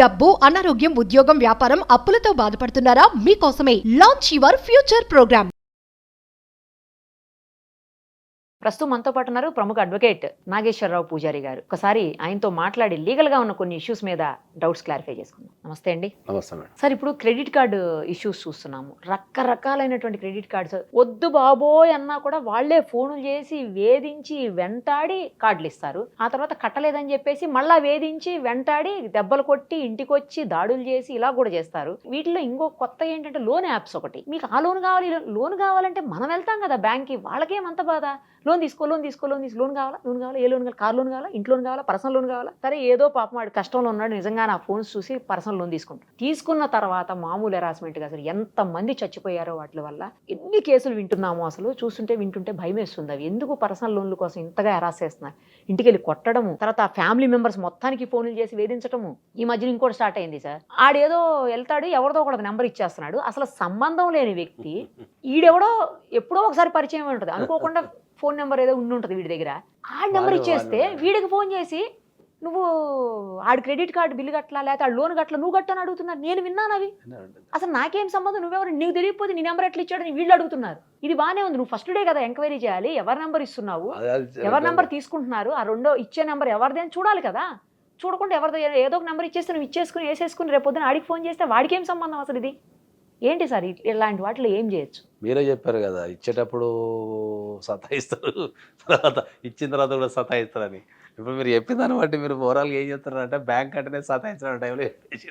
డబ్బు, అనారోగ్యం, ఉద్యోగం, వ్యాపారం, అప్పులతో బాధపడుతున్నారా? మీకోసమే లాంచ్ యువర్ ఫ్యూచర్ ప్రోగ్రామ్. ప్రస్తుతం మనతో పాటు ఉన్నారు ప్రముఖ అడ్వకేట్ నాగేశ్వరరావు పూజారి గారు. ఒకసారి ఆయనతో మాట్లాడి లీగల్ గా ఉన్న కొన్ని ఇష్యూస్ మీద డౌట్స్ క్లారిఫై చేసుకుందాం. నమస్తే అండి. నమస్తే మేడం. సార్, ఇప్పుడు క్రెడిట్ కార్డు ఇష్యూస్ చూస్తున్నాము. రకరకాలైనటువంటి క్రెడిట్ కార్డ్స్, వద్దు బాబోయ్ అన్నా కూడా వాళ్లే ఫోన్లు చేసి వేధించి వెంటాడి కార్డులు ఇస్తారు. ఆ తర్వాత కట్టలేదని చెప్పేసి మళ్ళా వేధించి వెంటాడి దెబ్బలు కొట్టి ఇంటికి వచ్చి దాడులు చేసి ఇలా కూడా చేస్తారు. వీటిలో ఇంకో కొత్త ఏంటంటే లోన్ యాప్స్. ఒకటి మీకు ఆ లోన్ కావాలి, లోన్ కావాలంటే మనం వెళ్తాం కదా బ్యాంక్కి, వాళ్ళకేమంత బాధ. లోన్ తీసుకో, లోన్ తీసుకో, లోన్ తీసుకో, లోన్ కావాలా, లోన్ కావాలా, ఏ లోన్ కావాలి, కార్ లోన్ కావాలా, ఇంట్లో లోన్ కావాలా, పర్సనల్ లోన్ కావాలా. సరే, ఏదో పాపం వాడు కష్టంలో ఉన్నాడు, నిజంగా నా ఫోన్స్ చూసి పర్సనల్ లోన్ తీసుకుంటాడు. తీసుకున్న తర్వాత మామూలు హెరాస్మెంట్గా అసలు ఎంతమంది చచ్చిపోయారో వాటి వల్ల. ఎన్ని కేసులు వింటున్నామో అసలు వింటుంటే భయం వేస్తుంది. అవి ఎందుకు పర్సనల్ లోన్ల కోసం ఇంతగా హెరాస్ చేస్తున్నారు? ఇంటికి వెళ్ళి కొట్టడము, తర్వాత ఫ్యామిలీ మెంబర్స్ మొత్తానికి ఫోన్లు చేసి వేధించడము. ఈ మధ్యన ఇంకోటి స్టార్ట్ అయింది సార్. ఆడేదో వెళ్తాడు, ఎవరిదో ఒకటి నెంబర్ ఇచ్చేస్తున్నాడు. అసలు సంబంధం లేని వ్యక్తి, ఈడెవడో ఎప్పుడో ఒకసారి పరిచయం ఉంటుంది, అనుకోకుండా ఫోన్ నెంబర్ ఏదో ఉండి ఉంటుంది వీడి దగ్గర. ఆ నెంబర్ ఇచ్చేస్తే వీడికి ఫోన్ చేసి నువ్వు ఆడి క్రెడిట్ కార్డు బిల్లు కట్టలా, లేకపోతే ఆడు లోన్ కట్టలా, నువ్వు కట్టని అడుగుతున్నారు. నేను విన్నాను అవి. అసలు నాకేం సంబంధం, నువ్వెవరు, నీకు తెలియకపోతే నీ నెంబర్ ఎట్లా ఇచ్చాడు వీళ్ళు అడుగుతున్నారు. ఇది బాగానే ఉంది, నువ్వు ఫస్ట్ డే కదా ఎంక్వైరీ చేయాలి. ఎవరి నెంబర్ ఇస్తున్నావు, ఎవరి నెంబర్ తీసుకుంటున్నారు, ఆ రెండో ఇచ్చే నెంబర్ ఎవరిది అని చూడాలి కదా. చూడకుండా ఎవరిదో ఏదో ఒక నెంబర్ ఇచ్చేస్తే నువ్వు ఇచ్చేసుకుని వేసేసుకుని రేపొద్దున ఆడికి ఫోన్ చేస్తే వాడికి ఏం సంబంధం అసలు? ఇది ఏంటి సార్? ఇలాంటి వాటిలో ఏం చేయొచ్చు? మీరే చెప్పారు కదా, ఇచ్చేటప్పుడు సతాయిస్తారు, తర్వాత ఇచ్చిన తర్వాత కూడా సతాయిస్తారని. ఇప్పుడు మీరు చెప్పిన దాన్ని బట్టి మీరు ఓవరాల్గా ఏం చెప్తున్నారంటే బ్యాంక్ అంటేనే సతాయించిన టైంలో చెప్పేసి.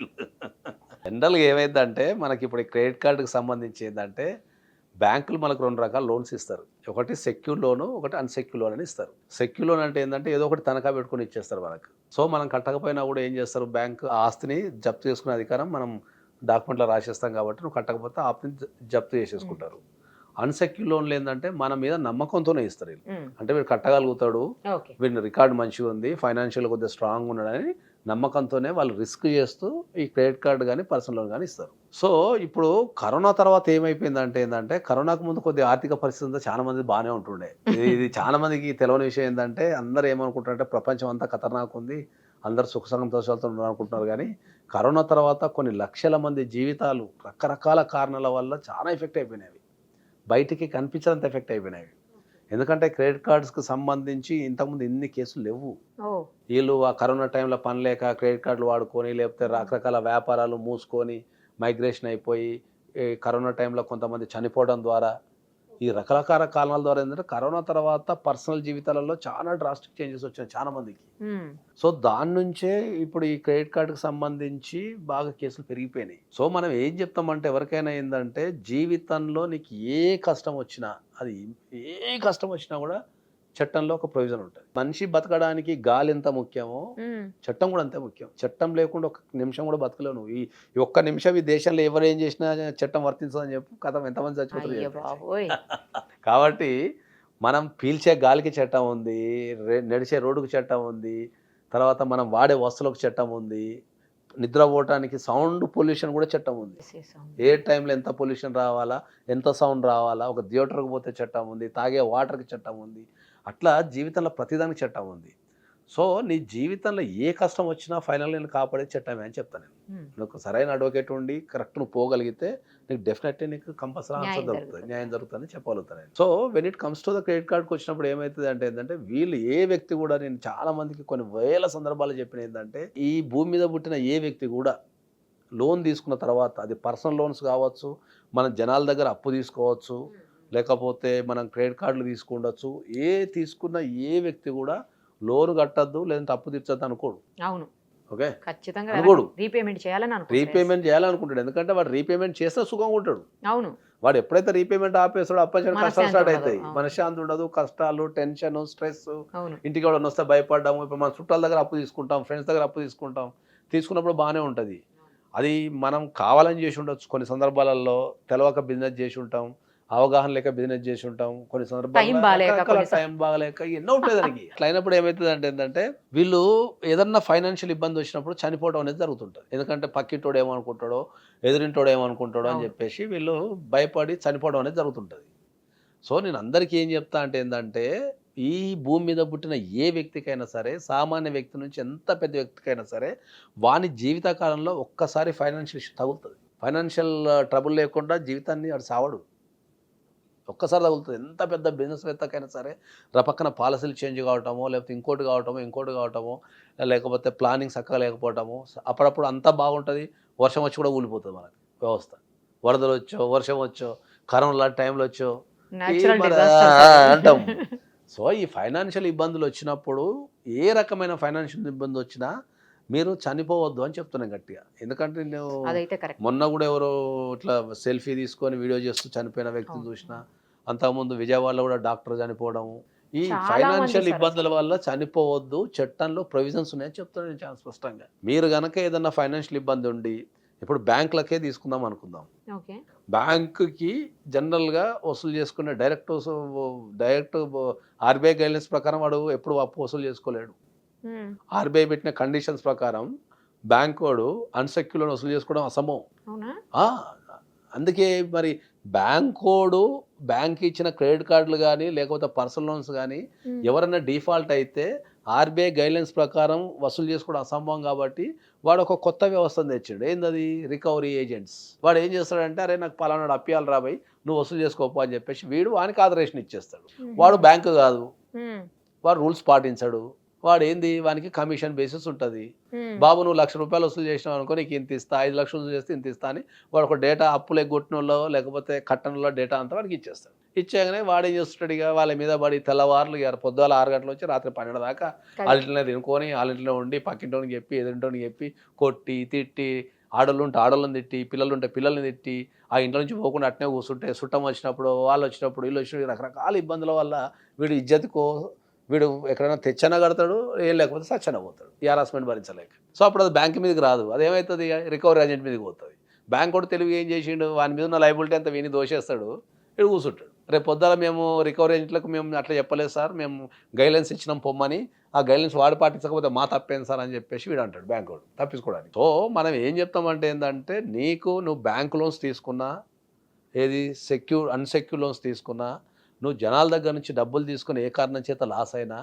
జనరల్గా ఏమైందంటే మనకి ఇప్పుడు క్రెడిట్ కార్డుకి సంబంధించి ఏంటంటే బ్యాంకులు మనకు రెండు రకాల లోన్స్ ఇస్తారు. ఒకటి సెక్యూర్ లోను, ఒకటి అన్సెక్యూర్ లోన్ అని ఇస్తారు. సెక్యూర్ లోన్ అంటే ఏంటంటే ఏదో ఒకటి తనఖా పెట్టుకుని ఇచ్చేస్తారు మనకు. సో మనం కట్టకపోయినా కూడా ఏం చేస్తారు, బ్యాంకు ఆస్తిని జప్తు చేసుకునే అధికారం మనం డాక్యుమెంట్లో రాసేస్తాం కాబట్టి నువ్వు కట్టకపోతే ఆప్ని జప్తు చేసేసుకుంటారు. అన్సెక్యూర్ లోన్లు ఏంటంటే మన మీద నమ్మకంతోనే ఇస్తారు వీళ్ళు. అంటే వీడు కట్టగలుగుతాడు, వీడిని రికార్డు మంచిగా ఉంది, ఫైనాన్షియల్ కొద్దిగా స్ట్రాంగ్ ఉన్నాడని నమ్మకంతోనే వాళ్ళు రిస్క్ చేస్తూ ఈ క్రెడిట్ కార్డు కానీ పర్సనల్ లోన్ కానీ ఇస్తారు. సో ఇప్పుడు కరోనా తర్వాత ఏమైపోయిందంటే ఏంటంటే కరోనాకు ముందు కొద్దిగా ఆర్థిక పరిస్థితి చాలా మంది బాగానే ఉంటుండే. ఇది చాలా మందికి తెలియని విషయం ఏంటంటే అందరూ ఏమనుకుంటారంటే ప్రపంచం అంతా ఖతర్నాక్ ఉంది, అందరు సుఖ సంతోషాలతో ఉన్నారు అనుకుంటున్నారు. కానీ కరోనా తర్వాత కొన్ని లక్షల మంది జీవితాలు రకరకాల కారణాల వల్ల చాలా ఎఫెక్ట్ అయిపోయినాయి. బయటికి కనిపించడంత ఎఫెక్ట్ అయిపోయినాయి. ఎందుకంటే క్రెడిట్ కార్డ్స్కి సంబంధించి ఇంతకుముందు ఇన్ని కేసులు లేవు. వీళ్ళు ఆ కరోనా టైంలో పని లేక క్రెడిట్ కార్డులు వాడుకొని, లేకపోతే రకరకాల వ్యాపారాలు మూసుకొని మైగ్రేషన్ అయిపోయి కరోనా టైంలో కొంతమంది చనిపోవడం ద్వారా, ఈ రకరకాల కారణాల ద్వారా ఏంటంటే కరోనా తర్వాత పర్సనల్ జీవితాలలో చాలా డ్రాస్టిక్ చేంజెస్ వచ్చాయి చాలా మందికి. సో దాని నుంచే ఇప్పుడు ఈ క్రెడిట్ కార్డుకి సంబంధించి బాగా కేసులు పెరిగిపోయినాయి. సో మనం ఏం చెప్తామంటే ఎవరికైనా ఏంటంటే జీవితంలో నీకు ఏ కష్టం వచ్చినా, అది ఏ కష్టం వచ్చినా కూడా చట్టంలో ఒక ప్రొవిజన్ ఉంటుంది. మనిషి బతకడానికి గాలి ఎంత ముఖ్యమో చట్టం కూడా అంతే ముఖ్యం. చట్టం లేకుండా ఒక నిమిషం కూడా బతకలేవు నువ్వు. ఈ ఒక్క నిమిషం ఈ దేశంలో ఎవరు ఏం చేసినా చట్టం వర్తించదని చెప్పు కథం ఎంతమంది చచ్చిపోతారు. కాబట్టి మనం పీల్చే గాలికి చట్టం ఉంది, నడిచే రోడ్డుకు చట్టం ఉంది, తర్వాత మనం వాడే వస్తువులకు చట్టం ఉంది, నిద్రపోవటానికి సౌండ్ పొల్యూషన్ కూడా చట్టం ఉంది. ఏ టైంలో ఎంత పొల్యూషన్ రావాలా, ఎంత సౌండ్ రావాలా, ఒక థియేటర్కి పోతే చట్టం ఉంది, తాగే వాటర్కి చట్టం ఉంది. అట్లా జీవితంలో ప్రతిదానికి చట్టం ఉంది. సో నీ జీవితంలో ఏ కష్టం వచ్చినా ఫైనల్ నేను కాపాడే చట్టమే అని చెప్తాను నేను. నువ్వు సరైన అడ్వకేట్ ఉండి కరెక్ట్ నువ్వు పోగలిగితే నీకు డెఫినెట్లీ నీకు కంపల్సరీ ఆన్సర్ దొరుకుతుంది, న్యాయం దొరుకుతుందని చెప్పగలుగుతాను. So when it comes to the credit కార్డ్కి వచ్చినప్పుడు ఏమవుతుంది అంటే ఏంటంటే వీళ్ళు ఏ వ్యక్తి కూడా, నేను చాలా మందికి కొన్ని వేల సందర్భాలు చెప్పిన ఏంటంటే ఈ భూమి మీద పుట్టిన ఏ వ్యక్తి కూడా లోన్ తీసుకున్న తర్వాత, అది పర్సనల్ లోన్స్ కావచ్చు, మన జనాల దగ్గర అప్పు తీసుకోవచ్చు, లేకపోతే మనం క్రెడిట్ కార్డులు తీసుకుండొచ్చు, తీసుకున్న ఏ వ్యక్తి కూడా లోన్ కట్టద్దు లేదంటే అప్పు తీర్చొద్దు అనుకోడు. అవును, ఓకే, ఖచ్చితంగా అనుకోడు. రీపేమెంట్ చేయాలనుకుంటాడు. ఎందుకంటే వాడు రీపేమెంట్ చేస్తే సుఖంగా ఉంటాడు. అవును, వాడు ఎప్పుడైతే రీపేమెంట్ ఆపేస్తాడో అప్పటి కష్టాలు స్టార్ట్ అవుతాయి. మనశ్శాంతి ఉండదు, కష్టాలు, టెన్షన్, స్ట్రెస్, ఇంటికి ఎవరైనా వస్తే భయపడ్డాము. ఇప్పుడు మన చుట్టాల దగ్గర అప్పు తీసుకుంటాం, ఫ్రెండ్స్ దగ్గర అప్పు తీసుకున్నప్పుడు బాగానే ఉంటుంది. అది మనం కావాలని చేసి ఉండొచ్చు, కొన్ని సందర్భాలలో తెలవక బిజినెస్ చేసి ఉంటాం, అవగాహన లేక బిజినెస్ చేసి ఉంటాం, కొన్ని సందర్భాల్లో టైం బాగలేక ఎన్నో ఉంటుంది దానికి. అట్లా అయినప్పుడు ఏమవుతుంది అంటే ఏంటంటే వీళ్ళు ఏదన్నా ఫైనాన్షియల్ ఇబ్బంది వచ్చినప్పుడు చనిపోవడం అనేది జరుగుతుంటుంది. ఎందుకంటే పక్కింటోడు ఏమనుకుంటాడో, ఎదురింటోడు ఏమనుకుంటాడో అని చెప్పేసి వీళ్ళు భయపడి చనిపోవడం అనేది జరుగుతుంటుంది. సో నేను అందరికీ ఏం చెప్తా అంటే ఏంటంటే ఈ భూమి మీద పుట్టిన ఏ వ్యక్తికైనా సరే, సామాన్య వ్యక్తి నుంచి ఎంత పెద్ద వ్యక్తికైనా సరే, వాని జీవితకాలంలో ఒక్కసారి ఫైనాన్షియల్ ఇష్యూ తగులుతుంది. ఫైనాన్షియల్ ట్రబుల్ లేకుండా జీవితాన్ని వాడు సావడు. ఒక్కసారి తగులుతుంది. ఎంత పెద్ద బిజినెస్ వేత్తకైనా సరే, పక్కన పాలసీలు చేంజ్ కావటమో, లేకపోతే ఇంకోటి కావటమో, లేకపోతే ప్లానింగ్ చక్కగా లేకపోవటము, అప్పుడప్పుడు అంతా బాగుంటుంది, వర్షం వచ్చి కూడా ఊలిపోతుంది మనకి వ్యవస్థ. వరదలు వచ్చో, వర్షం వచ్చో, కరోనా లాంటి టైంలో వచ్చో Natural ఈ మన disasters. అంటాం. సో ఈ ఫైనాన్షియల్ ఇబ్బందులు వచ్చినప్పుడు, ఏ రకమైన ఫైనాన్షియల్ ఇబ్బంది వచ్చినా మీరు చనిపోవద్దు అని చెప్తున్నాను గట్టిగా. ఎందుకంటే నేను అదైతే కరెక్ట్. మొన్న కూడా ఎవరో ఇట్లా సెల్ఫీ తీసుకొని వీడియో చేస్తూ చనిపోయిన వ్యక్తిని చూసిన. అంతకుముందు విజయవాడలో కూడా డాక్టర్ చనిపోవడము. ఈ చాలా ఫైనాన్షియల్ మంది ఇబ్బందుల వల్ల చనిపోవద్దు, చట్టంలో ప్రొవిజన్స్ ఉన్నాయని చెప్తున్నాను నేను చాలా స్పష్టంగా. మీరు గనక ఏదన్నా ఫైనాన్షియల్ ఇబ్బంది ఉండి, ఇప్పుడు బ్యాంకులకే తీసుకుందాం అనుకుందాం. ఓకే. బ్యాంకుకి జనరల్గా వసూలు చేసుకునే డైరెక్ట్ ఆర్బీఐ గైడ్లైన్స్ ప్రకారం వాడు ఎప్పుడు అప్పు వసూలు చేసుకోలేడు. ఆర్బీఐ పెట్టిన కండిషన్స్ ప్రకారం బ్యాంక్ వాడు అన్సెక్యూర్ లోన్ వసూలు చేసుకోవడం అసంభవం. అవునా? అందుకే మరి బ్యాంక్ ఇచ్చిన క్రెడిట్ కార్డులు కానీ, లేకపోతే పర్సనల్ లోన్స్ కానీ ఎవరైనా డిఫాల్ట్ అయితే ఆర్బీఐ గైడ్లైన్స్ ప్రకారం వసూలు చేసుకోవడం అసంభవం. కాబట్టి వాడు ఒక కొత్త వ్యవస్థను తెచ్చాడు. ఏందది? Recovery agents. వాడు ఏం చేస్తాడంటే, అరే నాకు పలానాడు అప్పియాలి రాబోయ్, నువ్వు వసూలు చేసుకోపో అని చెప్పేసి వీడు వానికి ఆదరేషన్ ఇచ్చేస్తాడు. వాడు బ్యాంకు కాదు, వాడు రూల్స్ పాటించాడు. వాడు ఏంది, వానికి కమిషన్ బేసిస్ ఉంటుంది. బాబు నువ్వు ₹1,00,000 వసూలు చేసినావు అనుకో, నీకు ఇంత ఇస్తా, 5 లక్షలు వసూలు చేస్తే ఇంత ఇస్తా అని వాడు ఒక డేటా అప్పులు ఎగ్గొట్టినలో లేకపోతే కట్టడంలో డేటా అంతా వాడికి ఇచ్చేస్తాడు. ఇచ్చేగానే వాడు ఏం చేస్తాడు, ఇక వాళ్ళ మీద పడి తెల్లవారులు పొద్దుల 6 గంటల నుంచి రాత్రి 12 దాకా వాళ్ళ తినుకొని వాళ్ళ ఉండి పక్కింటోనికి చెప్పి ఎదురింటోనికి చెప్పి కొట్టి తిట్టి, ఆడోళ్ళు ఉంటే ఆడోళ్ళని తిట్టి, పిల్లలు ఉంటే పిల్లల్ని తిట్టి, ఆ ఇంట్లో నుంచి పోకుండా అట్నే కూర్చుంటే చుట్టం వచ్చినప్పుడు, వాళ్ళు వచ్చినప్పుడు, వీళ్ళు వచ్చినప్పుడు రకరకాల ఇబ్బందుల వల్ల వీడు ఇజ్జత్కో, వీడు ఎక్కడైనా తెచ్చన కడతాడు, ఏం లేకపోతే సచ్చన పోతాడు, ఈ హరాస్మెంట్ భరించలేక. సో అప్పుడు అది బ్యాంక్ మీదకి రాదు, అదేమవుతుంది, రికవరీ ఏజెంట్ మీదకి పోతుంది. బ్యాంక్ కూడా తెలివి ఏం చేసిండు, వాని మీద ఉన్న లైబిలిటీ అంతా వీని దోషేస్తాడు, వీడు కూర్చుంటాడు. రేపు పొద్దున మేము రికవరీ ఏజెంట్లకు మేము అట్లా చెప్పలేదు సార్, మేము గైడ్లైన్స్ ఇచ్చినాం పొమ్మని, ఆ గైడ్లైన్స్ వాడు పాటించకపోతే మా తప్పేం సార్ అని చెప్పేసి వీడు అంటాడు బ్యాంక్ వాడు తప్పించుకోవడానికి. సో మనం ఏం చెప్తామంటే ఏంటంటే, నువ్వు బ్యాంక్ లోన్స్ తీసుకున్నా, ఏది అన్సెక్యూర్ లోన్స్ తీసుకున్నా, నువ్వు జనాల దగ్గర నుంచి డబ్బులు తీసుకుని ఏ కారణం చేత లాస్ అయినా,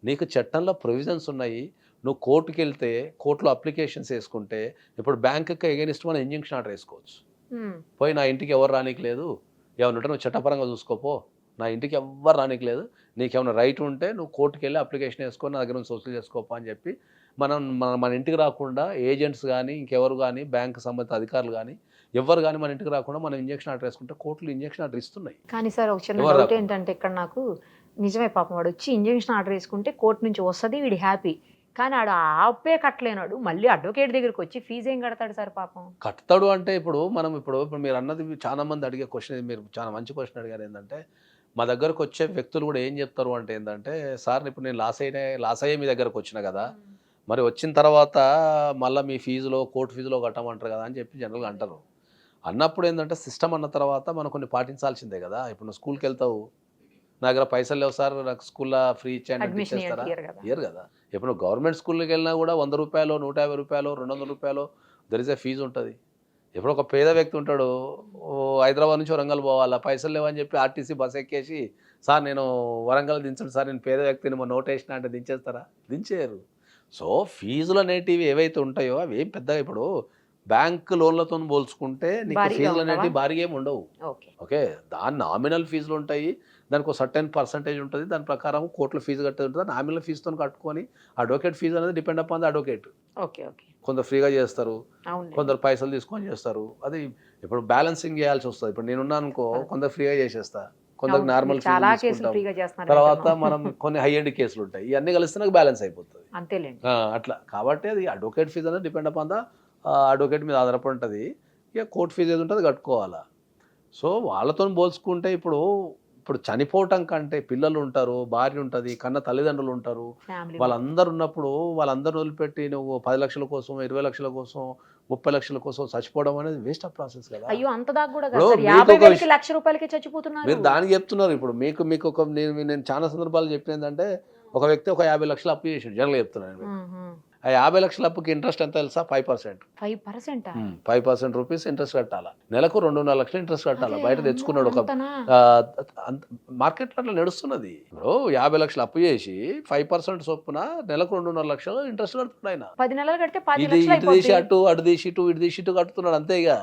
నీకు చట్టంలో ప్రొవిజన్స్ ఉన్నాయి. నువ్వు కోర్టుకి వెళ్తే కోర్టులో అప్లికేషన్స్ వేసుకుంటే, ఇప్పుడు బ్యాంకుకి ఎగెనిస్ట్ మనం ఇంజంక్షన్ ఆర్డర్ వేసుకోవచ్చు. పోయి నా ఇంటికి ఎవరు రానికి లేదు, ఏమన్నా ఉంటే నువ్వు చట్టపరంగా చూసుకోపో, నా ఇంటికి ఎవరు రానికి లేదు, నీకేమైనా రైట్ ఉంటే నువ్వు కోర్టుకి వెళ్ళి అప్లికేషన్ వేసుకొని నా దగ్గర నుంచి వసూలు చేసుకోపో అని చెప్పి మన ఇంటికి రాకుండా ఏజెంట్స్ కానీ, ఇంకెవరు కానీ, బ్యాంకు సంబంధిత అధికారులు కానీ ఎవరు కానీ మన ఇంటికి రాకుండా మనం ఇంజక్షన్ ఆర్డర్ వేసుకుంటే కోర్టులు ఇంజక్షన్ ఆర్డర్ ఇస్తున్నాయి. కానీ సార్ ఒక చిన్న డౌట్ ఏంటంటే, ఇక్కడ నాకు నిజమే, పాపం వాడు వచ్చి ఇంజక్షన్ ఆర్డర్ వేసుకుంటే కోర్టు నుంచి వస్తుంది, వీడి హ్యాపీ. కానీ ఆడు ఆపే కట్టలేనాడు, మళ్ళీ అడ్వకేట్ దగ్గరికి వచ్చి ఫీజు ఏం కడతాడు సార్ పాపం? కడతాడు అంటే ఇప్పుడు మీరు అన్నది చాలా మంది అడిగే క్వశ్చన్, మీరు చాలా మంచి క్వశ్చన్ అడిగారు. ఏంటంటే మా దగ్గరకు వచ్చే వ్యక్తులు కూడా ఏం చెప్తారు అంటే ఏంటంటే, సార్ ఇప్పుడు నేను లాస్ అయ్యే మీ దగ్గరకు వచ్చిన కదా, మరి వచ్చిన తర్వాత మళ్ళీ మీ ఫీజులో కోర్టు ఫీజులో కట్టమంటారు కదా అని చెప్పి జనరల్గా అంటారు. అన్నప్పుడు ఏంటంటే, సిస్టమ్ అన్న తర్వాత మనం కొన్ని పాటించాల్సిందే కదా. ఇప్పుడు నువ్వు స్కూల్కి వెళ్తావు, నా దగ్గర పైసలు లేవు సార్, నాకు స్కూల్లో ఫ్రీ ఇచ్చేస్తారా? ఇయర్ కదా. ఇప్పుడు నువ్వు గవర్నమెంట్ స్కూల్కి వెళ్ళినా కూడా ₹100, ₹150, ₹200 దర్ ఇస్ ఏ ఫీజు ఉంటుంది. ఇప్పుడు ఒక పేద వ్యక్తి ఉంటాడు, హైదరాబాద్ నుంచి వరంగల్ పోవాలా, పైసలు లేవని చెప్పి ఆర్టీసీ బస్ ఎక్కేసి, సార్ నేను వరంగల్ దించండి సార్, నేను పేద వ్యక్తిని మా నోట్ వేసిన అంటే దించేస్తారా? దించేయరు. సో ఫీజులు అనేటివి ఏవైతే ఉంటాయో అవి ఏం పెద్దగా, ఇప్పుడు బ్యాంక్ లోన్లతో పోల్చుకుంటే నీకు ఫీజులు అనేవి భారీగా ఏమి ఉండవు. ఓకే, దాని నామినల్ ఫీజులు ఉంటాయి, దానికి ఒక సర్టెన్ పర్సంటేజ్ ఉంటుంది, దాని ప్రకారం కోర్టులో ఫీజు కట్టేది ఉంటుంది. నామినల్ ఫీజుతో కట్టుకొని అడ్వకేట్ ఫీజు అనేది డిపెండ్ అపాన్ ద అడ్వకేట్. కొందరు ఫ్రీగా చేస్తారు, కొందరు పైసలు తీసుకొని చేస్తారు. అది ఇప్పుడు బ్యాలెన్సింగ్ చేయాల్సి వస్తుంది. ఇప్పుడు నేనున్నా అనుకో, కొందరు ఫ్రీగా చేసేస్తా, కొందరు నార్మల్ తర్వాత మనం కొన్ని హై ఎండ్ కేసులు ఉంటాయి, ఇవన్నీ కలిస్తే నాకు బ్యాలెన్స్ అయిపోతుంది అట్లా. కాబట్టి అది అడ్వకేట్ ఫీజు అనేది డిపెండ్ అపాన్ ద అడ్వకేట్ మీద ఆధారపడి ఉంటుంది. ఇక కోర్టు ఫీజు ఏది ఉంటుంది కట్టుకోవాలా. సో వాళ్ళతో పోల్చుకుంటే ఇప్పుడు చనిపోవటం కంటే పిల్లలు ఉంటారు, భార్య ఉంటుంది, కన్న తల్లిదండ్రులు ఉంటారు, వాళ్ళందరూ ఉన్నప్పుడు వాళ్ళందరూ వదిలిపెట్టి నువ్వు 10 లక్షల కోసం, 20 లక్షల కోసం, 30 లక్షల కోసం చచ్చిపోవడం అనేది వేస్ట్ ఆఫ్ ప్రాసెస్ కదా. మీరు దానికి చెప్తున్నారు. ఇప్పుడు మీకు నేను చాలా సందర్భాలు చెప్పిన ఏంటంటే, ఒక వ్యక్తి ఒక 50 లక్షలు అప్పు చేసాడు, జనరల్గా చెప్తున్నాను. ఆ 50 లక్షల అప్పుకి ఇంట్రెస్ట్ ఎంత తెలుసా? 5%. 5%? 5% రూపీస్ ఇంట్రెస్ట్ కట్టాలా, నెలకు 2.5 లక్షలు ఇంట్రెస్ట్ కట్టాలా. బయట తెచ్చుకున్నాడు ఒక మార్కెట్లో అట్లా నడుస్తున్నది. ఇప్పుడు 50 లక్షలు అప్పు చేసి 5% చొప్పున నెలకు 2.5 లక్షలు ఇంట్రెస్ట్ కడుతున్నాడు ఆయన. 10 నెలలు కడితే 10 ఇది లక్షలు ఇటు తీసి అయిపోద్ది. అటు తీసి ఇటు కడుతున్నాడు అంతే. ఇక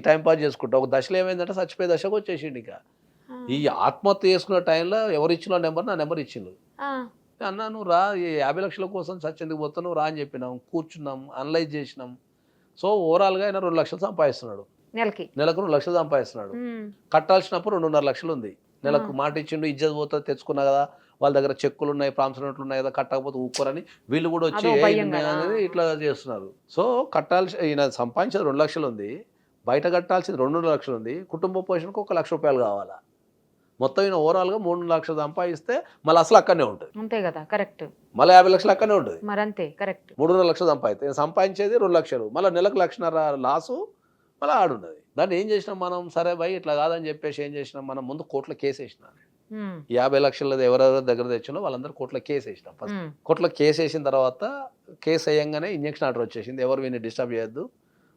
టైం పాస్ చేసుకుంటా ఒక దశలో ఏమైందంటే చచ్చిపోయే దశకు వచ్చేసిండు. ఇక ఈ ఆత్మహత్య చేసుకున్న టైంలో ఎవరు ఇచ్చిన నెంబర్ నా నెంబర్ ఇచ్చిండు. అన్నా నువ్వు రా, ఈ 50 లక్షల కోసం చచ్చేందుకు పోతావు రా అని చెప్పినాం, కూర్చున్నాం, అనలైజ్ చేసినాం. సో ఓవరాల్గా ఆయన 2 లక్షలు సంపాదిస్తున్నాడు, నెలకు 2 లక్షలు సంపాదిస్తున్నాడు. కట్టాల్సినప్పుడు 2.5 లక్షలు ఉంది. నెలకు మాట ఇచ్చిండు, ఇజ్జత్ పోతుంది, తెచ్చుకున్నా కదా, వాళ్ళ దగ్గర చెక్కులు ఉన్నాయి, ప్రామిస్ నోట్లు ఉన్నాయి కదా, కట్టకపోతే ఊరుకోరని వీళ్ళు కూడా వచ్చి అనేది ఇట్లా చేస్తున్నారు. సో ఈయన సంపాదించేది 2 లక్షలు ఉంది, బయట కట్టాల్సింది 2.5 లక్షలు ఉంది, కుటుంబ పోషణకు 1 లక్ష రూపాయలు కావాలా. మొత్తం ఈయన ఓవరాల్గా 3 లక్షలు సంపాదిస్తే మళ్ళీ అసలు అక్కడనే ఉంటుంది. అంతే కదా, కరెక్ట్. మళ్ళీ 50 లక్షలు అక్కడనే ఉంటుంది. మరి అంతే, కరెక్ట్. 3.5 లక్షలు సంపాదించేది 2 లక్షలు, మళ్ళీ నెలకు 1.5 లక్ష లాసు మళ్ళీ ఆడున్నది. దాన్ని ఏం చేసినాం మనం, సరే భయ్ ఇట్లా కాదని చెప్పేసి ఏం చేసినాం మనం, ముందు కోర్టులో కేసు వేసినాం. 50 లక్షలది ఎవరెవరి దగ్గర తెచ్చినో వాళ్ళందరూ కోర్టులో కేసు వేసినాం. ఫస్ట్ కోర్టులో కేసు వేసిన తర్వాత కేసు వేయంగానే ఇంజక్షన్ ఆర్డర్ వచ్చేసింది, ఎవరు వీడిని డిస్టర్బ్ చేయొద్దు,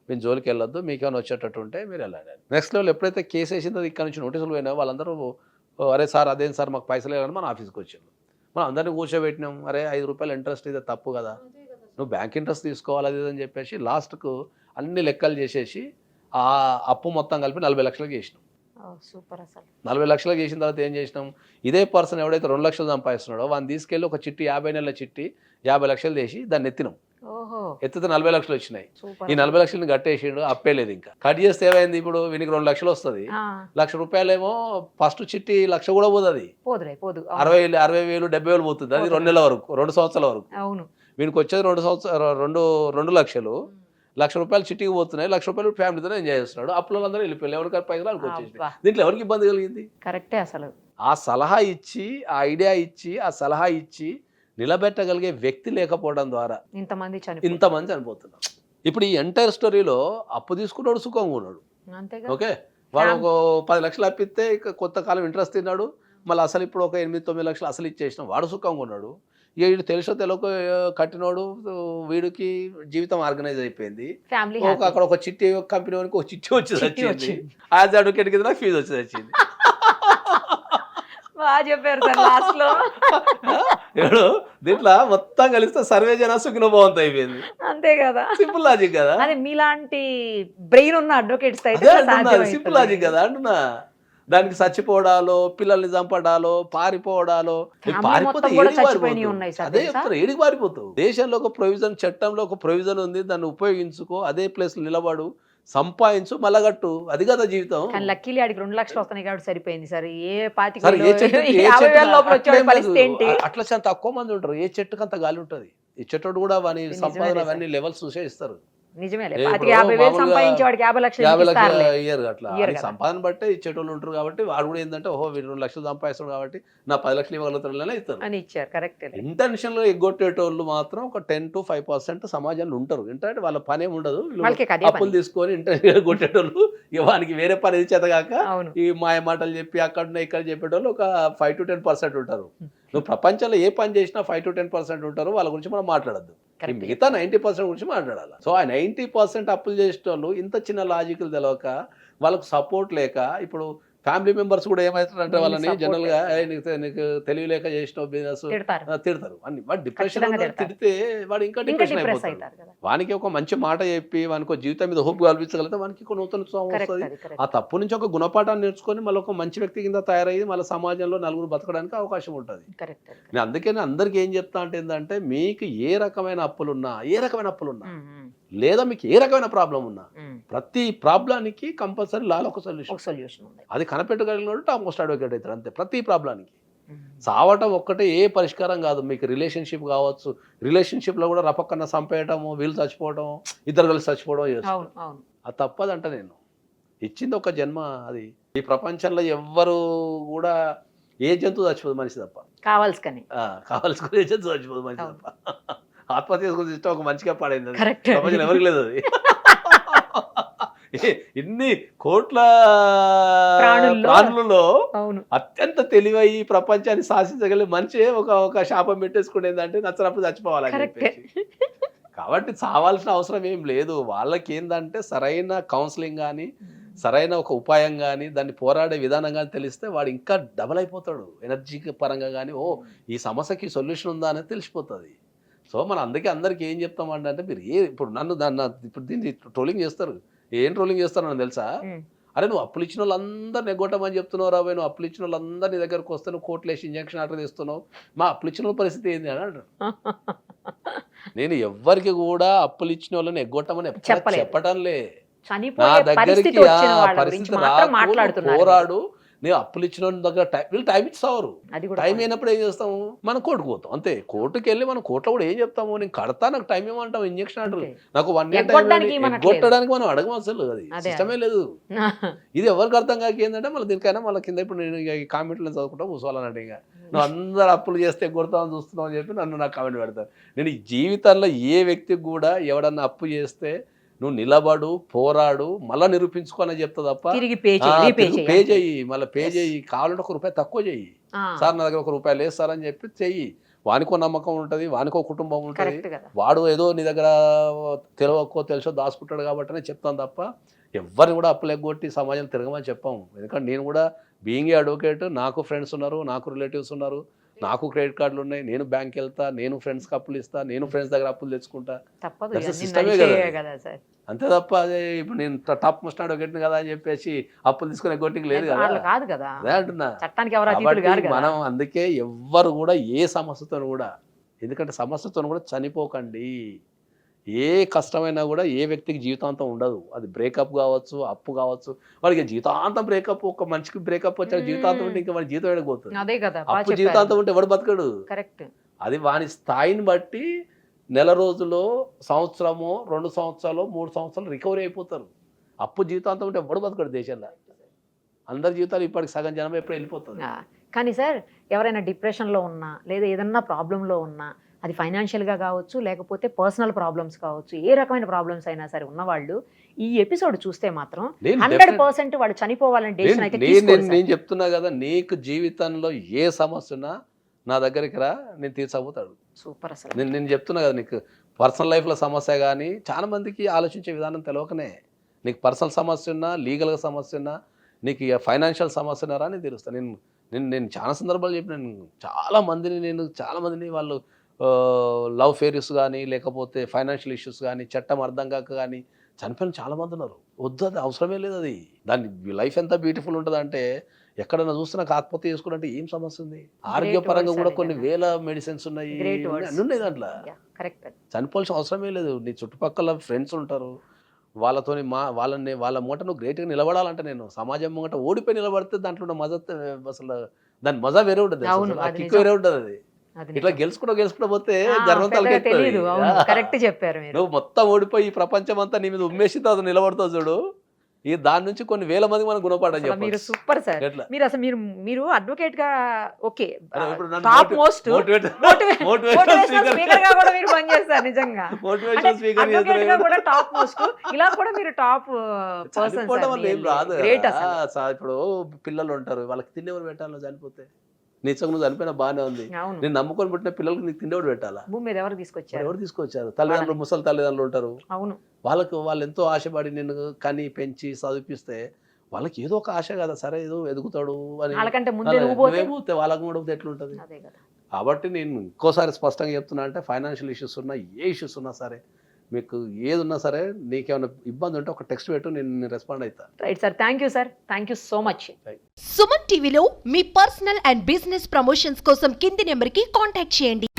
మీరు జోలికి వెళ్ళొద్దు, మీకేమైనా వచ్చేటట్టు ఉంటే మీరు వెళ్ళండి. నెక్స్ట్ లెవెల్ ఎప్పుడైతే కేసు వేసిందో ఇక్కడ నుంచి నోటీసులు పోయినా వాళ్ళందరూ అరే సార్ అదేం సార్ మాకు పైసలు లేవని మన ఆఫీస్కి వచ్చాము. మనం అందరినీ కూర్చోబెట్టినాం, అరే 5 రూపాయలు ఇంట్రెస్ట్ ఇది తప్పు కదా, నువ్వు బ్యాంక్ ఇంట్రెస్ట్ తీసుకోవాలి అది అని చెప్పేసి లాస్ట్కు అన్ని లెక్కలు చేసేసి ఆ అప్పు మొత్తం కలిపి 40 లక్షలకు చేసినాం. సూపర్. అసలు 40 లక్షలకు చేసిన తర్వాత ఏం చేసినాం, ఇదే పర్సన్ ఎవడైతే 2 లక్షలు సంపాదిస్తున్నాడో వాడిని తీసుకెళ్ళి ఒక చిట్టి 50 నెలల చిట్టి 50 లక్షలు చేసి దాన్ని ఎత్తినాం. ఎత్తితే 40 లక్షలు వచ్చినాయి. ఈ 40 లక్షలని కట్టేసిండు, అప్పే లేదు. ఇంకా కట్ చేస్తే ఏమైంది, ఇప్పుడు వీనికి 2 లక్షలు వస్తుంది, 1 లక్ష రూపాయలేమో ఫస్ట్ చిట్టి 1 లక్ష కూడా పోతుంది, 60,000 70,000 70,000 పోతుంది. అది 2 నెలల వరకు, 2 సంవత్సరాల వరకు. వీనికి వచ్చేది 2 లక్షలు, 1 లక్ష రూపాయలు చిట్టికి పోతున్నాయి, 1 లక్ష రూపాయలు ఫ్యామిలీతో ఎంజాయ్ చేస్తున్నాడు. అప్పుల అందరూ వెళ్ళిపోయారు, ఎవరికి పైసలు వాళ్ళకి వచ్చేసి. దీంట్లో ఎవరికి ఇబ్బంది కలిగింది? కరెక్టే. అసలు ఆ సలహా ఇచ్చి, ఆ ఐడియా ఇచ్చి, ఆ సలహా ఇచ్చి నిలబెట్టగలిగే వ్యక్తి లేకపోవడం ద్వారా ఇంతమంది చనిపోతున్నారు. ఇప్పుడు ఈ ఎంటైర్ స్టోరీలో అప్పు తీసుకున్నాడు, సుఖంగా ఉన్నాడు. ఓకే, వాడు ఒక 10 లక్షలు అప్పిస్తే కొత్త కాలం ఇంట్రెస్ట్ తిన్నాడు, మళ్ళీ అసలు ఇప్పుడు ఒక 8-9 లక్షలు అసలు ఇచ్చేసినాం, వాడు సుఖంగా ఉన్నాడు. ఇక వీడు తెలుసో తెలియక కట్టినోడు, వీడికి జీవితం ఆర్గనైజ్ అయిపోయింది. అక్కడ ఒక చిట్టి కంపెనీ వానికి ఒక చిట్టి వచ్చింది, యాజ్ అడ్వకేట్ కింద నాకు ఫీజు వచ్చింది. చెప్పారు సార్ లాస్ట్ లో. ఇప్పుడు దీంట్లో మొత్తం కలిస్తే సర్వే జన సుఖినో భవంతు అయిపోయింది. అంతే కదా, సింపుల్ లాజిక్ కదా. అది మీలాంటి బ్రెయిన్ ఉన్న అడ్వకేట్స్ సింపుల్ లాజిక్ కదా అంటున్నా. దానికి చచ్చిపోవడాలో, పిల్లల్ని చంపడాలో, పారిపోవడాలో, అదే చెప్తారు, ఏడికి పారిపోతావు. దేశంలో ఒక ప్రొవిజన్, చట్టంలో ఒక ప్రొవిజన్ ఉంది, దాన్ని ఉపయోగించుకో, అదే ప్లేస్ నిలబడు, సంపాదించు, మళ్ళగట్టు, అది కదా జీవితం. లక్కీలీ ఆడికి 2 లక్షలు వస్తున్నాయి కాబట్టి సరిపోయింది సార్. అట్లా చాలా తక్కువ మంది ఉంటారు. ఏ చెట్టుకు అంత గాలి ఉంటుంది. ఈ చెట్టు కూడా వాని సంపాదన అవన్నీ లెవెల్స్ చూసే ఇస్తారు. నిజమే, 50 లక్షలు ఇయర్ అట్లా సంపాదన బట్టే ఇచ్చేటోళ్ళు ఉంటారు. కాబట్టి వాడు కూడా ఏంటంటే, ఓహో వీడు 2 లక్షలు సంపాదిస్తాడు కాబట్టి నా 10 లక్షలు ఇవ్వగలుగుతాడు ఇస్తారు అని ఇచ్చారు. కరెక్ట్. ఇంటెన్షన్ లో ఎగ్గొట్టేటోళ్ళు మాత్రం ఒక 10 to 5% సమాజంలో ఉంటారు. ఏంటంటే వాళ్ళ పని ఏమి ఉండదు, అప్పులు తీసుకొని ఇంటెన్షన్ కొట్టేటోళ్ళు, వానికి వేరే పని చేతగాక ఈ మాయ మాటలు చెప్పి అక్కడ ఇక్కడ చెప్పేటోళ్ళు ఒక 5 to 10% ఉంటారు. నువ్వు ప్రపంచంలో ఏ పని చేసినా 5 to 10% ఉంటారు. వాళ్ళ గురించి మనం మాట్లాడద్దు, మిగతా 90% గురించి మాట్లాడాలి. సో ఆ 90% అప్పులు చేసేటోళ్ళు ఇంత చిన్న లాజికల్ తెలవక, వాళ్ళకు సపోర్ట్ లేక, ఇప్పుడు ఫ్యామిలీ మెంబర్స్ కూడా ఏమవుతారంటే వాళ్ళని జనరల్ గా నీకు తెలియలేక చేసిన బిజినెస్ తిడతారు అన్ని. వాడు డిప్రెషన్ తిడితే వాడు ఇంకా డిప్రెషన్ అయిపోతాడు. వానికి ఒక మంచి మాట చెప్పి వానికి జీవితం మీద హోప్ కల్పించగలిగితే వానికి ఒక నూతన ఉత్సాహం వస్తుంది. ఆ తప్పు నుంచి ఒక గుణపాఠాన్ని నేర్చుకొని మళ్ళీ ఒక మంచి వ్యక్తి కింద తయారయ్యి మళ్ళీ సమాజంలో నలుగురు బతకడానికి అవకాశం ఉంటుంది. నేను అందుకే అందరికి ఏం చెప్తా అంటే ఏంటంటే, మీకు ఏ రకమైన అప్పులున్నా, లేదా మీకు ఏ రకమైన ప్రాబ్లం ఉన్నా, ప్రతి ప్రాబ్లానికి కంపల్సరీ లాలో ఒక సొల్యూషన్ ఉంది. అది కనిపెట్టగలిగినట్టు టాప్ మోస్ట్ అడ్వకేట్ అవుతారు అంతే. ప్రతి ప్రాబ్లానికి సావటం ఒక్కటే ఏ పరిష్కారం కాదు. మీకు రిలేషన్షిప్ కావచ్చు, రిలేషన్షిప్ లో కూడా రపక్కన చంపేయటము, వీళ్ళు చచ్చిపోవడం, ఇద్దరు కలిసి చచ్చిపోవడం చేస్తారు. అది తప్పదంట. నేను ఇచ్చింది ఒక జన్మ. అది ఈ ప్రపంచంలో ఎవ్వరు కూడా ఏ జంతువు చచ్చిపోదు మనిషి తప్ప. కావాల్సుకుని ఏ జంతువు చచ్చిపోదు మనిషి తప్ప. ఆత్మహత్య చేసుకుని ఇష్టం ఒక మంచిగా పాడైంది, ప్రపంచం ఎవరికి లేదు. అది ఇన్ని కోట్ల ప్రాణుల్లో. ప్రాణులలో అవును అత్యంత తెలివై ఈ ప్రపంచాన్ని శాసించగలిగే మనిషి ఒక శాపం పెట్టేసుకునేది అంటే నచ్చినప్పుడు చచ్చిపోవాలని కరెక్టే. చెప్పేసి. కాబట్టి చావాల్సిన అవసరం ఏం లేదు. వాళ్ళకి ఏంటంటే సరైన కౌన్సిలింగ్ కానీ సరైన ఒక ఉపాయం కానీ దాన్ని పోరాడే విధానం కానీ తెలిస్తే వాడు ఇంకా డబల్ అయిపోతాడు ఎనర్జీ పరంగా కానీ. ఓ ఈ సమస్యకి సొల్యూషన్ ఉందా అనేది తెలిసిపోతుంది. సో మనం అందుకే అందరికీ ఏం చెప్తామంటే అంటే మీరు ఇప్పుడు ఇప్పుడు దీన్ని ట్రోలింగ్ చేస్తారు. ఏం ట్రోలింగ్ చేస్తారు నాకు తెలుసా? ఉమ్. అరే నువ్వు అప్పులు ఇచ్చిన వాళ్ళందరూ నెగ్గొట్టమని చెప్తున్నావు రాబోయే, నువ్వు అప్పులు ఇచ్చిన వాళ్ళందరూ నీ దగ్గరకు వస్తే నువ్వు కోర్టులో వేసి ఇంజక్షన్ ఆర్డర్ చేస్తున్నావు, మా అప్పులు ఇచ్చిన వాళ్ళ పరిస్థితి ఏంది అని అంటారు. నేను ఎవ్వరికి కూడా అప్పులు ఇచ్చిన వాళ్ళని ఎగ్గొట్టమని ఎప్పుడు చెప్పలేదు. చెప్పటంలే. నా చనిపోయే దగ్గరికి పరిస్థితి వచ్చిన వాళ్ళ గురించి పరిస్థితి మాత్రం రాకు, మాట్లాడుతున్నారు. పోరాడు. నేను అప్పులు ఇచ్చిన వాళ్ళ దగ్గర వీళ్ళు టైం ఇస్తావు. అది కూడా టైం అయినప్పుడు ఏం చేస్తాము, మనం కోర్టుకు పోతాం అంతే. కోర్టుకి వెళ్ళి మనం కోర్టులో కూడా ఏం చెప్తాము, నేను కడతా నాకు టైం ఏమంటాం, ఇంజక్షన్ అంటారు, అంతే. నాకు 1 year ఎగ్గొట్టడానికి టైం ఇవ్వనట్లేదు. కొట్టడానికి మనం అడగం అసలు. అది అదే. సిస్టమే లేదు. ఇది ఎవరికి అర్థం కాక ఏంటంటే మళ్ళీ దీనికైనా మళ్ళీ కింద ఇప్పుడు నేను ఇక ఈ కామెంట్లో చదువుకుంటా కూర్చోవాలన్నట్టు ఇక నువ్వు అందరు అప్పులు చేస్తే కొడతామని చూస్తున్నావు అని చెప్పి నన్ను నాకు కామెంట్ పెడతారు. నేను ఈ జీవితంలో ఏ వ్యక్తికి కూడా ఎవడన్నా అప్పు చేస్తే నువ్వు నిలబడు, పోరాడు, మళ్ళీ నిరూపించుకోని చెప్తా తప్ప తిరిగి పే పే చెయ్యి, మళ్ళీ పే చెయ్యి, కావాలంటే ₹1 తక్కువ చెయ్యి. సార్ నా దగ్గర ₹1 లేదు సార్ అని చెప్పి చెయ్యి. వానికో నమ్మకం ఉంటుంది, వానికో కుటుంబం ఉంటుంది. కరెక్ట్ కదా. వాడు ఏదో నీ దగ్గర తెలియకో తెలుసో దాచుకుంటాడు కాబట్టి చెప్తాను తప్ప ఎవరిని కూడా అప్పులు ఎగ్గొట్టి సమాజం తిరగమని చెప్పాము. ఎందుకంటే నేను కూడా బీయింగ్ అడ్వకేట్, నాకు ఫ్రెండ్స్ ఉన్నారు, నాకు రిలేటివ్స్ ఉన్నారు, నాకు క్రెడిట్ కార్డులు ఉన్నాయి, నేను బ్యాంక్ వెళ్తా, నేను ఫ్రెండ్స్కి అప్పులు ఇస్తా, నేను ఫ్రెండ్స్ దగ్గర అప్పులు తెచ్చుకుంటా. తప్పదు, That's the ఇవన్నీ system నడిచేవే కదా సార్. అంతే తప్ప అదే ఇప్పుడు నేను టాప్ మోస్ట్ అడ్వకేట్ని కదా అని చెప్పేసి అప్పులు తీసుకునే గొట్టికి లేదు కదా. వాళ్ళు కాదు కదా, అదే అంటున్నా. చట్టానికి ఎవరు అతీతులు కాబట్టి కాదు కదా. మనం అందుకే ఎవ్వరు కూడా ఏ సమస్యతో కూడా, ఎందుకంటే సమస్యతో కూడా చనిపోకండి. ఏ కష్టమైనా కూడా ఏ వ్యక్తికి జీవితాంతం ఉండదు. అది బ్రేకప్ కావచ్చు, అప్పు కావచ్చు. వాడికి జీవితాంతం బ్రేకప్, ఒక మనిషికి బ్రేకప్ వచ్చాడు జీవితాంతం ఉంటే ఇంకా వాడి జీవితం ఎడకపోతుంది. అదే కదా, బాగా అప్పు చెప్పారు. జీవితాంతం ఉంటే ఎవడు బతకడు. కరెక్ట్. అది వాని స్థాయిని బట్టి నెల రోజులో, సంవత్సరమో, 2 సంవత్సరాలు, 3 సంవత్సరాలు రికవరీ అయిపోతారు. అప్పు జీవితాంతం ఉంటే ఎవడు బతకడు దేశంలో. అందరి జీవితాలు ఇప్పటికి సగం జనం ఎప్పుడు వెళ్ళిపోతుంది. కానీ సార్ ఎవరైనా డిప్రెషన్లో ఉన్నా లేదా ఏదన్నా ప్రాబ్లంలో ఉన్నా, అది ఫైనాన్షియల్గా కావచ్చు లేకపోతే పర్సనల్ ప్రాబ్లమ్స్ కావచ్చు, ఏ రకమైన ప్రాబ్లమ్స్ అయినా సరే ఉన్నవాళ్ళు ఈ ఎపిసోడ్ చూస్తే మాత్రం 100% వాళ్ళు చనిపోవాలని డెసిషన్ అయితే తీసుకోరు సార్. నేను చెప్తున్నా కదా, నీకు జీవితంలో ఏ సమస్య ఉన్నా నా దగ్గరికి రా, నేను తీర్చబోతాడు. సూపర్. అసలు నేను చెప్తున్నా కదా, నీకు పర్సనల్ లైఫ్లో సమస్య కానీ చాలా మందికి ఆలోచించే విధానం తెలియకనే, నీకు పర్సనల్ సమస్య ఉన్నా, లీగల్గా సమస్య ఉన్నా, నీకు ఫైనాన్షియల్ సమస్య ఉన్నారా అని తెలుస్తాను. నేను చాలా సందర్భాలు చెప్పినాను. చాలా మందిని వాళ్ళు లవ్ ఫెయిర్స్ కానీ లేకపోతే ఫైనాన్షియల్ ఇష్యూస్ కానీ చట్టం అర్థం కాక కానీ చనిపోయిన చాలా మంది ఉన్నారు. వద్దు, అది అవసరమే లేదు. అది దాని లైఫ్ ఎంత బ్యూటిఫుల్ ఉంటుంది అంటే, ఎక్కడన్నా చూస్తే నాకు ఆత్మహత్య చేసుకున్నట్టు ఏం సమస్య ఉంది? ఆరోగ్యపరంగా కూడా కొన్ని వేల మెడిసిన్స్ ఉన్నాయి, అన్నీ ఉన్నాయి దాంట్లో. కరెక్ట్. చనిపోవాల్సిన అవసరమే లేదు. నీ చుట్టుపక్కల ఫ్రెండ్స్ ఉంటారు, వాళ్ళతోని వాళ్ళ మూట నువ్వు గ్రేట్గా నిలబడాలంటే, నేను సమాజం ముంగట ఓడిపోయి నిలబడితే దాంట్లో ఉన్న మజా, అసలు దాని మజా వేరే ఉంటుంది, కిక్ వేరే ఉంటుంది. అది ఇట్లా గెలుచుకుంటూ పోతే గర్వం తెలియదు. కరెక్ట్ చెప్పారు మీరు. నువ్వు మొత్తం ఓడిపోయి ఈ ప్రపంచం అంతా నీ మీద ఉమ్మేసి అది నిలబడతావు చూడు, ఈ దాని నుంచి కొన్ని వేల మంది మనం గుణపాఠం చెప్పాలి. మీరు సూపర్ సార్. మీరు అసలు మీరు అడ్వకేట్ గా okay, top most motivational speaker గా కూడా మీరు పనిచేస్తారు నిజంగా. అడ్వకేట్ గా కూడా టాప్ మోస్ట్, ఇలా కూడా మీరు టాప్ పర్సన్. ఏం రాదు. గ్రేట్ అసలు. ఇప్పుడు పిల్లలు ఉంటారు, వాళ్ళకి తిండి ఎవరు పెట్టాలో చనిపోతే, నీచకు నువ్వు చనిపోయినా బాగానే ఉంది, నేను నమ్ముకొని పుట్టిన పిల్లలకి నీకు తిండి ఎవరు పెట్టాలా? భూమి మీద ఎవరు తీసుకొచ్చారు? తల్లిదండ్రులు, ముసలి తల్లిదండ్రులు ఉంటారు. అవును. వాళ్ళు ఎంతో ఆశపడి నిన్ను కని పెంచి చదివిపిస్తే వాళ్ళకి ఏదో ఒక ఆశ కదా, సరే ఏదో ఎదుగుతాడు అని. వాళ్ళకంటే ముందే నువ్వు వాళ్ళకి కూడా ఎట్లుంటుంది? అదే కదా. కాబట్టి నేను ఇంకోసారి స్పష్టంగా చెప్తున్నా, అంటే ఫైనాన్షియల్ ఇష్యూస్ ఉన్నా, ఏ ఇష్యూస్ ఉన్నా సరే, మీకు ఏది ఉన్నా సరే, నీకేమైనా ఇబ్బంది ఉంటే ఒక టెక్స్ట్ పెట్టు, నేను రెస్పాండ్ అవుతా. Right sir, thank you sir, thank you so much. Suman టీవీలో మీ పర్సనల్ అండ్ బిజినెస్ ప్రమోషన్స్ కోసం కింది నెంబర్కి కాంటాక్ట్ చేయండి.